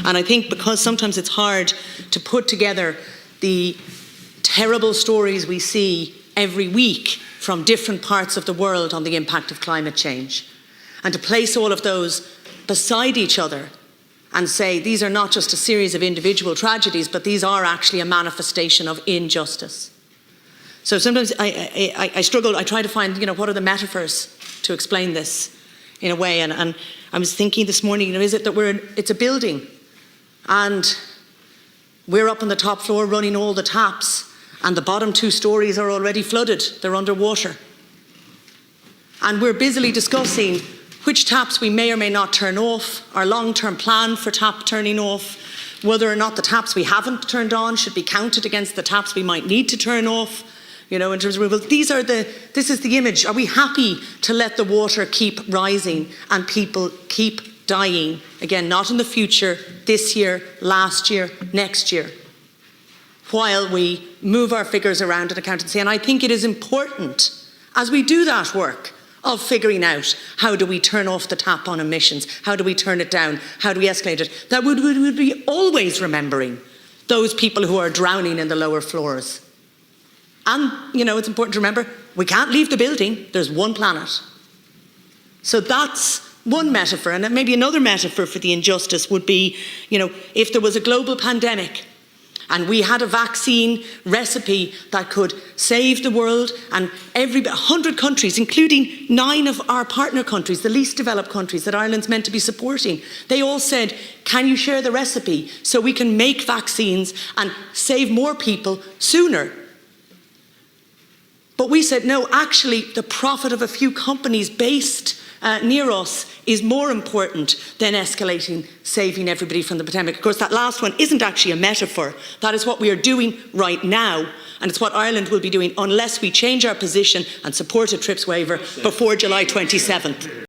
And I think because sometimes it's hard to put together the terrible stories we see every week from different parts of the world on the impact of climate change, and to place all of those beside each other and say these are not just a series of individual tragedies, but these are actually a manifestation of injustice. So sometimes I struggle, I try to find, what are the metaphors to explain this in a way. And I was thinking this morning, is it that it's a building and we're up on the top floor running all the taps and the bottom 2 stories are already flooded, they're underwater. And we're busily discussing which taps we may or may not turn off, our long-term plan for tap turning off, whether or not the taps we haven't turned on should be counted against the taps we might need to turn off, in terms of removal. This is the image. Are we happy to let the water keep rising and people keep dying? Again, not in the future, this year, last year, next year, while we move our figures around in accountancy. And I think it is important, as we do that work of figuring out how do we turn off the tap on emissions, how do we turn it down, how do we escalate it, that we would be always remembering those people who are drowning in the lower floors. And, it's important to remember, we can't leave the building, there's one planet. So that's one metaphor. And maybe another metaphor for the injustice would be, if there was a global pandemic and we had a vaccine recipe that could save the world, and 100 countries, including 9 of our partner countries, the least developed countries that Ireland's meant to be supporting, they all said, can you share the recipe so we can make vaccines and save more people sooner? But we said, no, actually, the profit of a few companies based near us is more important than escalating, saving everybody from the pandemic. Of course, that last one isn't actually a metaphor. That is what we are doing right now, and it's what Ireland will be doing unless we change our position and support a TRIPS waiver before July 27th.